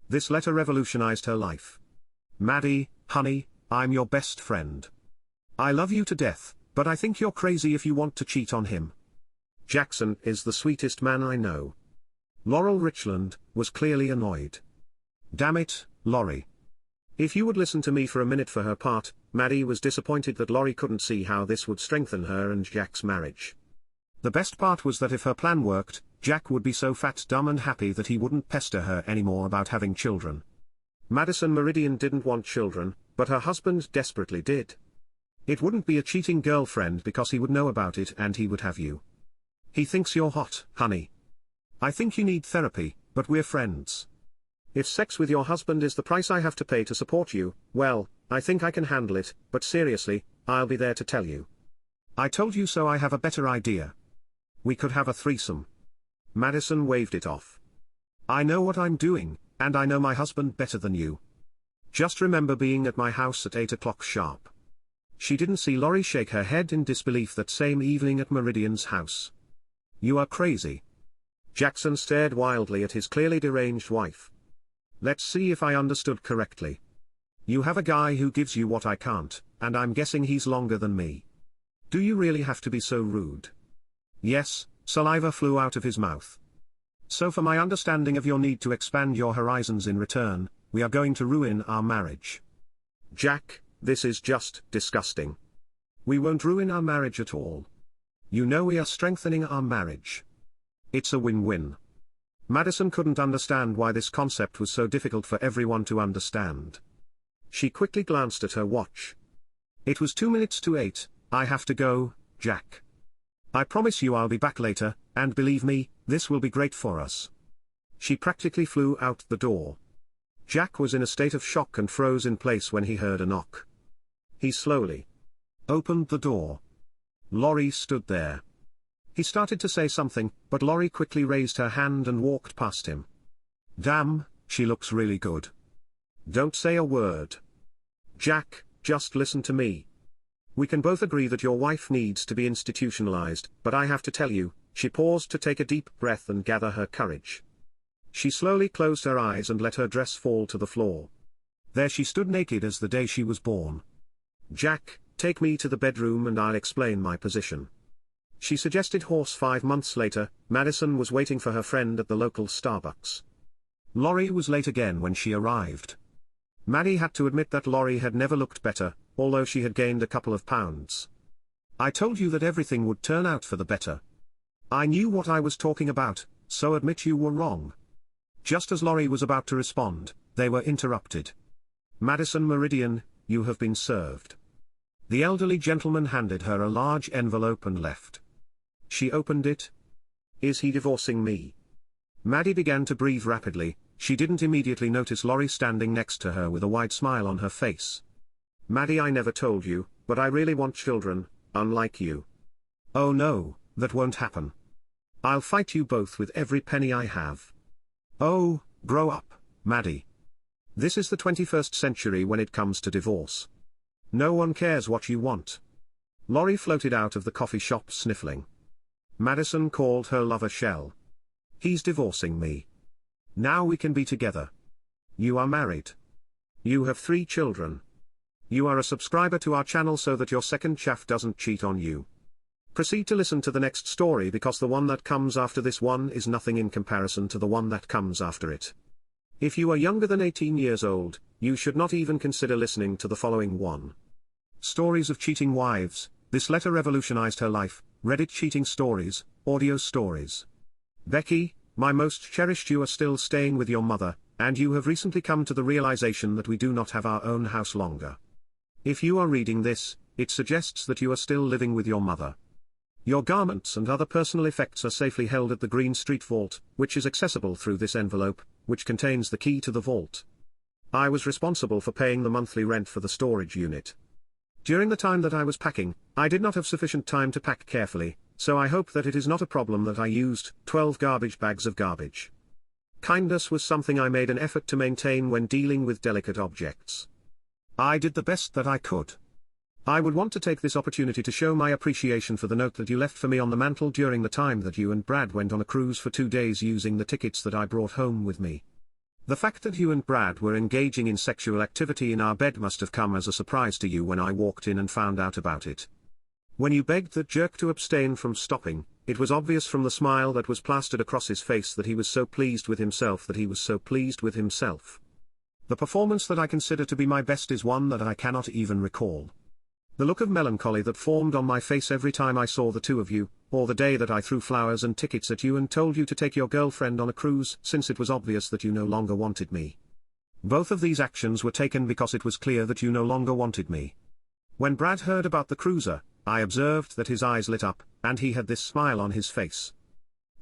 This letter revolutionized her life. Maddie, honey, I'm your best friend. I love you to death, but I think you're crazy if you want to cheat on him. Jackson is the sweetest man I know. Laurel Richland was clearly annoyed. Damn it, Laurie. If you would listen to me for a minute. For her part, Maddie was disappointed that Laurie couldn't see how this would strengthen her and Jack's marriage. The best part was that if her plan worked, Jack would be so fat, dumb and happy that he wouldn't pester her anymore about having children. Madison Meridian didn't want children, but her husband desperately did. It wouldn't be a cheating girlfriend because he would know about it and he would have you. He thinks you're hot, honey. I think you need therapy, but we're friends. If sex with your husband is the price I have to pay to support you, well, I think I can handle it, but seriously, I'll be there to tell you. I told you so. I have a better idea. We could have a threesome. Madison waved it off. I know what I'm doing, and I know my husband better than you. Just remember being at my house at 8 o'clock sharp. She didn't see Laurie shake her head in disbelief that same evening at Meridian's house. You are crazy. Jackson stared wildly at his clearly deranged wife. Let's see if I understood correctly. You have a guy who gives you what I can't, and I'm guessing he's longer than me. Do you really have to be so rude? Yes, saliva flew out of his mouth. So for my understanding of your need to expand your horizons in return, we are going to ruin our marriage. Jack, this is just disgusting. We won't ruin our marriage at all. You know we are strengthening our marriage. It's a win-win. Madison couldn't understand why this concept was so difficult for everyone to understand. She quickly glanced at her watch. It was 2 minutes to 8, I have to go, Jack. I promise you I'll be back later, and believe me, this will be great for us. She practically flew out the door. Jack was in a state of shock and froze in place when he heard a knock. He slowly opened the door. Laurie stood there. He started to say something, but Laurie quickly raised her hand and walked past him. Damn, she looks really good. Don't say a word. Jack, just listen to me. We can both agree that your wife needs to be institutionalized, but I have to tell you. She paused to take a deep breath and gather her courage. She slowly closed her eyes and let her dress fall to the floor. There she stood naked as the day she was born. Jack, take me to the bedroom and I'll explain my position. She suggested. 5 months later, Madison was waiting for her friend at the local Starbucks. Laurie was late again when she arrived. Maddie had to admit that Laurie had never looked better, although she had gained a couple of pounds. I told you that everything would turn out for the better. I knew what I was talking about, so admit you were wrong. Just as Laurie was about to respond, they were interrupted. Madison Meridian, you have been served. The elderly gentleman handed her a large envelope and left. She opened it. Is he divorcing me? Maddie began to breathe rapidly. She didn't immediately notice Laurie standing next to her with a wide smile on her face. Maddie, I never told you, but I really want children, unlike you. Oh no, that won't happen. I'll fight you both with every penny I have. Oh, grow up, Maddie. This is the 21st century when it comes to divorce. No one cares what you want. Laurie floated out of the coffee shop sniffling. Madison called her lover Shell. He's divorcing me. Now we can be together. You are married. You have 3 children. You are a subscriber to our channel so that your second chaff doesn't cheat on you. Proceed to listen to the next story because the one that comes after this one is nothing in comparison to the one that comes after it. If you are younger than 18 years old, you should not even consider listening to the following one. Stories of cheating wives. This letter revolutionized her life. Reddit cheating stories, audio stories. Becky, my most cherished, you are still staying with your mother, and you have recently come to the realization that we do not have our own house longer. If you are reading this, it suggests that you are still living with your mother. Your garments and other personal effects are safely held at the Green Street Vault, which is accessible through this envelope, which contains the key to the vault. I was responsible for paying the monthly rent for the storage unit. During the time that I was packing, I did not have sufficient time to pack carefully, so I hope that it is not a problem that I used 12 garbage bags of garbage. Kindness was something I made an effort to maintain when dealing with delicate objects. I did the best that I could. I would want to take this opportunity to show my appreciation for the note that you left for me on the mantel during the time that you and Brad went on a cruise for 2 days using the tickets that I brought home with me. The fact that you and Brad were engaging in sexual activity in our bed must have come as a surprise to you when I walked in and found out about it. When you begged that jerk to abstain from stopping, it was obvious from the smile that was plastered across his face that he was so pleased with himself that he was so pleased with himself. The performance that I consider to be my best is one that I cannot even recall. The look of melancholy that formed on my face every time I saw the two of you, or the day that I threw flowers and tickets at you and told you to take your girlfriend on a cruise since it was obvious that you no longer wanted me. Both of these actions were taken because it was clear that you no longer wanted me. When Brad heard about the cruiser, I observed that his eyes lit up, and he had this smile on his face.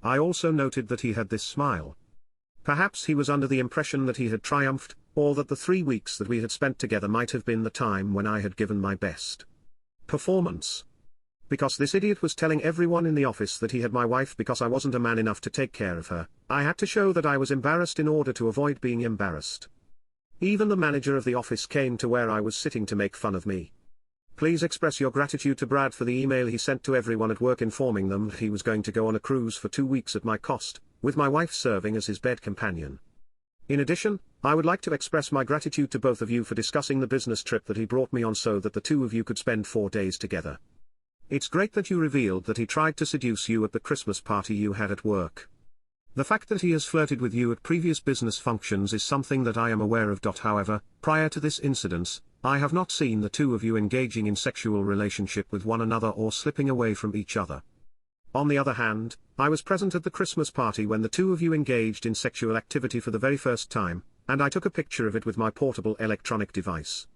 I also noted that he had this smile. Perhaps he was under the impression that he had triumphed, or that the 3 weeks that we had spent together might have been the time when I had given my best performance. Because this idiot was telling everyone in the office that he had my wife because I wasn't a man enough to take care of her, I had to show that I was embarrassed in order to avoid being embarrassed. Even the manager of the office came to where I was sitting to make fun of me. Please express your gratitude to Brad for the email he sent to everyone at work informing them that he was going to go on a cruise for 2 weeks at my cost, with my wife serving as his bed companion. In addition, I would like to express my gratitude to both of you for discussing the business trip that he brought me on so that the two of you could spend 4 days together. It's great that you revealed that he tried to seduce you at the Christmas party you had at work. The fact that he has flirted with you at previous business functions is something that I am aware of. However, prior to this incident, I have not seen the two of you engaging in sexual relationship with one another or slipping away from each other. On the other hand, I was present at the Christmas party when the two of you engaged in sexual activity for the very first time, and I took a picture of it with my portable electronic device.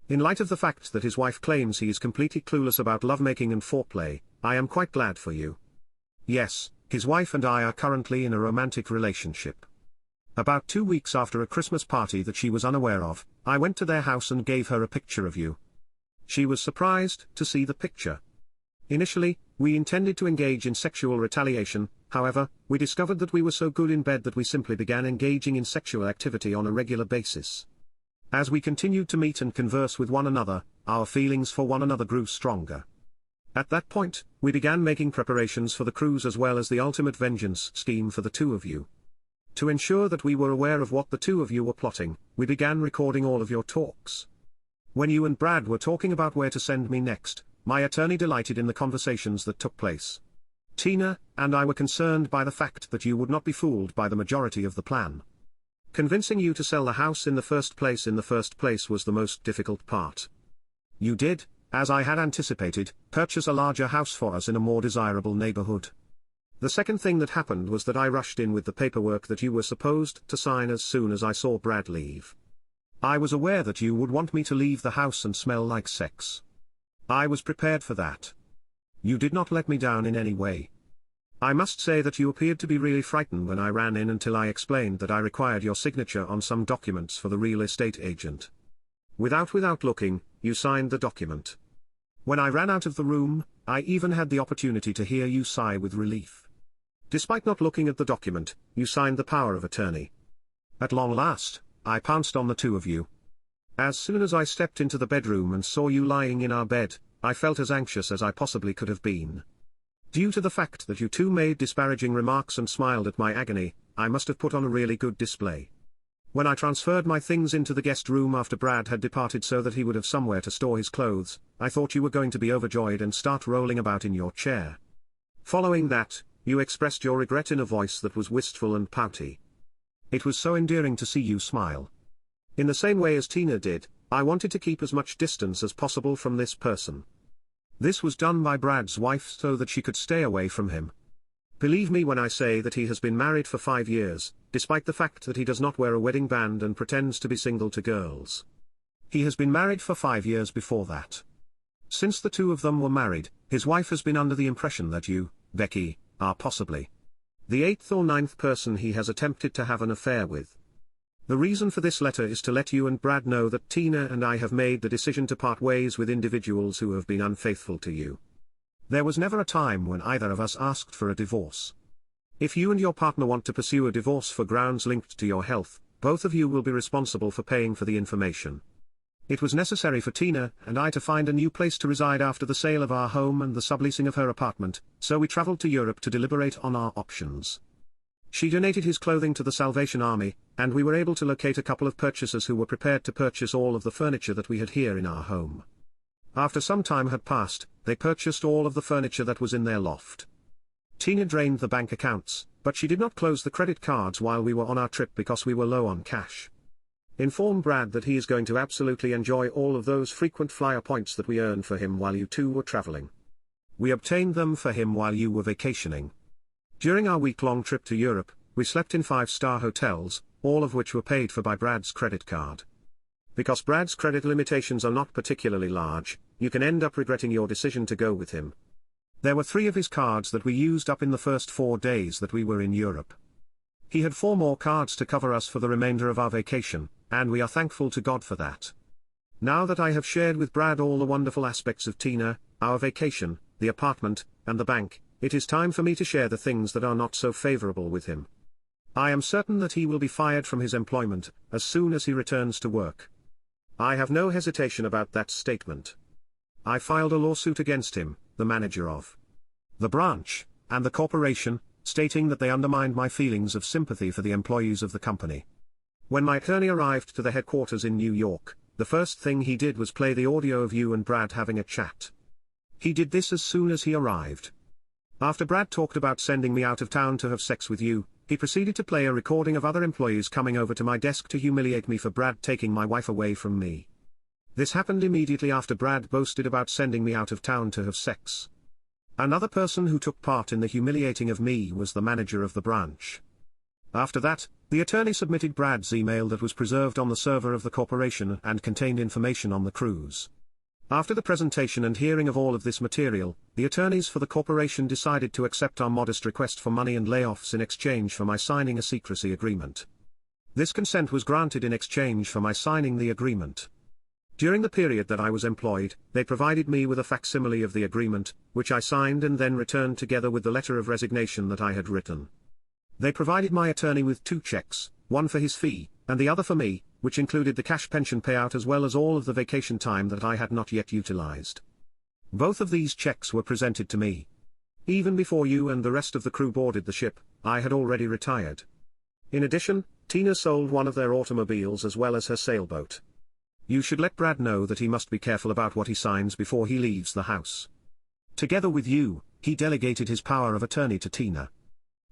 In light of the fact that his wife claims he is completely clueless about lovemaking and foreplay, I am quite glad for you. Yes, his wife and I are currently in a romantic relationship. About 2 weeks after a Christmas party that she was unaware of, I went to their house and gave her a picture of you. She was surprised to see the picture. Initially, we intended to engage in sexual retaliation, however, we discovered that we were so good in bed that we simply began engaging in sexual activity on a regular basis. As we continued to meet and converse with one another, our feelings for one another grew stronger. At that point, we began making preparations for the cruise as well as the ultimate vengeance scheme for the two of you. To ensure that we were aware of what the two of you were plotting, we began recording all of your talks. When you and Brad were talking about where to send me next, my attorney delighted in the conversations that took place. Tina and I were concerned by the fact that you would not be fooled by the majority of the plan. Convincing you to sell the house in the first place was the most difficult part. You did, as I had anticipated, purchase a larger house for us in a more desirable neighborhood. The second thing that happened was that I rushed in with the paperwork that you were supposed to sign as soon as I saw Brad leave. I was aware that you would want me to leave the house and smell like sex. I was prepared for that. You did not let me down in any way. I must say that you appeared to be really frightened when I ran in until I explained that I required your signature on some documents for the real estate agent. Without looking, you signed the document. When I ran out of the room, I even had the opportunity to hear you sigh with relief. Despite not looking at the document, you signed the power of attorney. At long last, I pounced on the two of you. As soon as I stepped into the bedroom and saw you lying in our bed, I felt as anxious as I possibly could have been. Due to the fact that you two made disparaging remarks and smiled at my agony, I must have put on a really good display. When I transferred my things into the guest room after Brad had departed so that he would have somewhere to store his clothes, I thought you were going to be overjoyed and start rolling about in your chair. Following that, you expressed your regret in a voice that was wistful and pouty. It was so endearing to see you smile. In the same way as Tina did, I wanted to keep as much distance as possible from this person. This was done by Brad's wife so that she could stay away from him. Believe me when I say that he has been married for 5 years, despite the fact that he does not wear a wedding band and pretends to be single to girls. He has been married for 5 years before that. Since the two of them were married, his wife has been under the impression that you, Becky, are possibly the 8th or 9th person he has attempted to have an affair with. The reason for this letter is to let you and Brad know that Tina and I have made the decision to part ways with individuals who have been unfaithful to you. There was never a time when either of us asked for a divorce. If you and your partner want to pursue a divorce for grounds linked to your health, both of you will be responsible for paying for the information. It was necessary for Tina and I to find a new place to reside after the sale of our home and the subleasing of her apartment, so we traveled to Europe to deliberate on our options. She donated his clothing to the Salvation Army, and we were able to locate a couple of purchasers who were prepared to purchase all of the furniture that we had here in our home. After some time had passed, they purchased all of the furniture that was in their loft. Tina drained the bank accounts, but she did not close the credit cards while we were on our trip because we were low on cash. Inform Brad that he is going to absolutely enjoy all of those frequent flyer points that we earned for him while you two were traveling. We obtained them for him while you were vacationing. During our week-long trip to Europe, we slept in 5-star hotels, all of which were paid for by Brad's credit card. Because Brad's credit limitations are not particularly large, you can end up regretting your decision to go with him. There were 3 of his cards that we used up in the first 4 days that we were in Europe. He had 4 more cards to cover us for the remainder of our vacation, and we are thankful to God for that. Now that I have shared with Brad all the wonderful aspects of Tina, our vacation, the apartment, and the bank, it is time for me to share the things that are not so favorable with him. I am certain that he will be fired from his employment as soon as he returns to work. I have no hesitation about that statement. I filed a lawsuit against him, the manager of the branch, and the corporation, stating that they undermined my feelings of sympathy for the employees of the company. When my attorney arrived to the headquarters in New York, the first thing he did was play the audio of you and Brad having a chat. He did this as soon as he arrived. After Brad talked about sending me out of town to have sex with you, he proceeded to play a recording of other employees coming over to my desk to humiliate me for Brad taking my wife away from me. This happened immediately after Brad boasted about sending me out of town to have sex. Another person who took part in the humiliating of me was the manager of the branch. After that, the attorney submitted Brad's email that was preserved on the server of the corporation and contained information on the cruise. After the presentation and hearing of all of this material, the attorneys for the corporation decided to accept our modest request for money and layoffs in exchange for my signing a secrecy agreement. This consent was granted in exchange for my signing the agreement. During the period that I was employed, they provided me with a facsimile of the agreement, which I signed and then returned together with the letter of resignation that I had written. They provided my attorney with 2 checks, one for his fee, and the other for me, which included the cash pension payout as well as all of the vacation time that I had not yet utilized. Both of these checks were presented to me. Even before you and the rest of the crew boarded the ship, I had already retired. In addition, Tina sold one of their automobiles as well as her sailboat. You should let Brad know that he must be careful about what he signs before he leaves the house. Together with you, he delegated his power of attorney to Tina.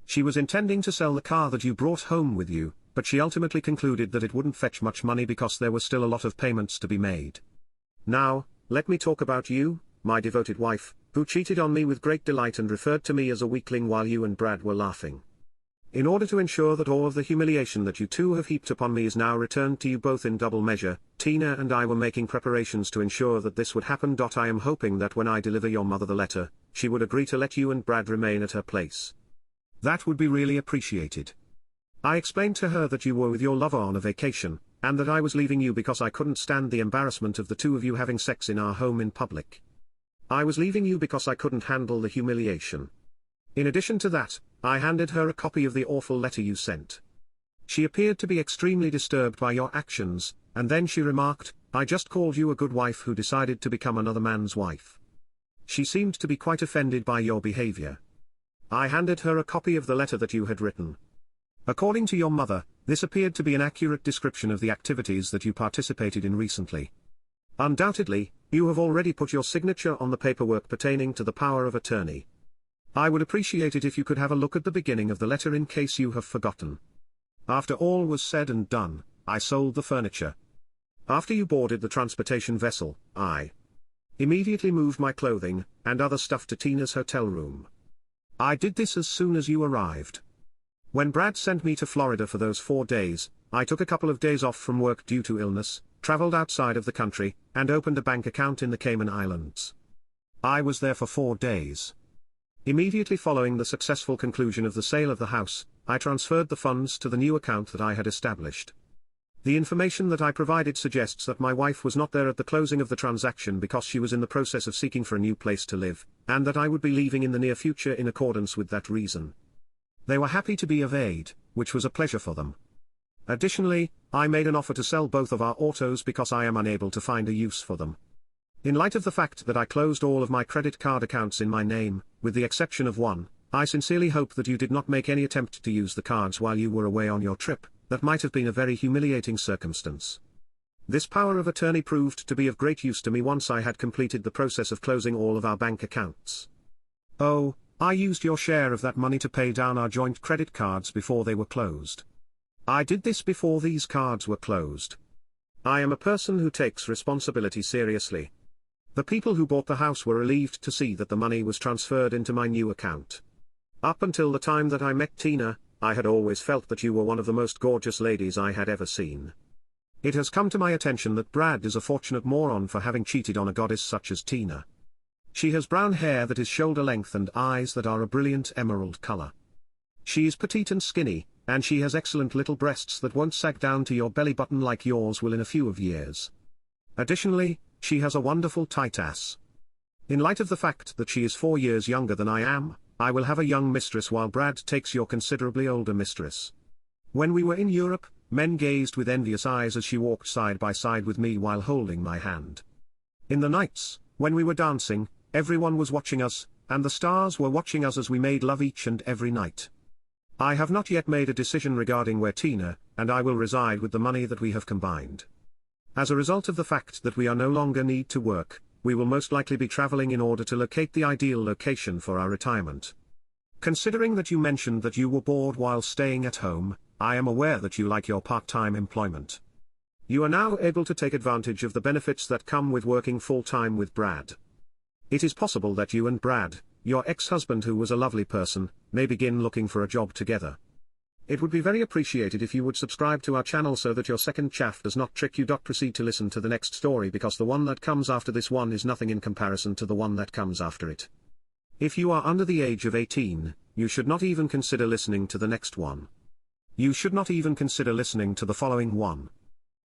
She was intending to sell the car that you brought home with you, but she ultimately concluded that it wouldn't fetch much money because there were still a lot of payments to be made. Now, let me talk about you, my devoted wife, who cheated on me with great delight and referred to me as a weakling while you and Brad were laughing. In order to ensure that all of the humiliation that you two have heaped upon me is now returned to you both in double measure, Tina and I were making preparations to ensure that this would happen. I am hoping that when I deliver your mother the letter, she would agree to let you and Brad remain at her place. That would be really appreciated. I explained to her that you were with your lover on a vacation, and that I was leaving you because I couldn't stand the embarrassment of the 2 of you having sex in our home in public. I was leaving you because I couldn't handle the humiliation. In addition to that, I handed her a copy of the awful letter you sent. She appeared to be extremely disturbed by your actions, and then she remarked, "I just called you a good wife who decided to become another man's wife." She seemed to be quite offended by your behavior. I handed her a copy of the letter that you had written. According to your mother, this appeared to be an accurate description of the activities that you participated in recently. Undoubtedly, you have already put your signature on the paperwork pertaining to the power of attorney. I would appreciate it if you could have a look at the beginning of the letter in case you have forgotten. After all was said and done, I sold the furniture. After you boarded the transportation vessel, I immediately moved my clothing and other stuff to Tina's hotel room. I did this as soon as you arrived. When Brad sent me to Florida for those 4 days, I took a couple of days off from work due to illness, traveled outside of the country, and opened a bank account in the Cayman Islands. I was there for 4 days. Immediately following the successful conclusion of the sale of the house, I transferred the funds to the new account that I had established. The information that I provided suggests that my wife was not there at the closing of the transaction because she was in the process of seeking for a new place to live, and that I would be leaving in the near future in accordance with that reason. They were happy to be of aid, which was a pleasure for them. Additionally, I made an offer to sell both of our autos because I am unable to find a use for them. In light of the fact that I closed all of my credit card accounts in my name, with the exception of one, I sincerely hope that you did not make any attempt to use the cards while you were away on your trip. That might have been a very humiliating circumstance. This power of attorney proved to be of great use to me once I had completed the process of closing all of our bank accounts. Oh, I used your share of that money to pay down our joint credit cards before they were closed. I did this before these cards were closed. I am a person who takes responsibility seriously. The people who bought the house were relieved to see that the money was transferred into my new account. Up until the time that I met Tina, I had always felt that you were one of the most gorgeous ladies I had ever seen. It has come to my attention that Brad is a fortunate moron for having cheated on a goddess such as Tina. She has brown hair that is shoulder length and eyes that are a brilliant emerald color. She is petite and skinny, and she has excellent little breasts that won't sag down to your belly button like yours will in a few of years. Additionally, she has a wonderful tight ass. In light of the fact that she is 4 years younger than I am, I will have a young mistress while Brad takes your considerably older mistress. When we were in Europe, men gazed with envious eyes as she walked side by side with me while holding my hand. In the nights, when we were dancing, everyone was watching us, and the stars were watching us as we made love each and every night. I have not yet made a decision regarding where Tina and I will reside with the money that we have combined. As a result of the fact that we are no longer need to work, we will most likely be traveling in order to locate the ideal location for our retirement. Considering that you mentioned that you were bored while staying at home, I am aware that you like your part-time employment. You are now able to take advantage of the benefits that come with working full-time with Brad. It is possible that you and Brad, your ex-husband who was a lovely person, may begin looking for a job together. It would be very appreciated if you would subscribe to our channel so that your second chaff does not trick you. Proceed to listen to the next story because the one that comes after this one is nothing in comparison to the one that comes after it. If you are under the age of 18, you should not even consider listening to the next one. You should not even consider listening to the following one.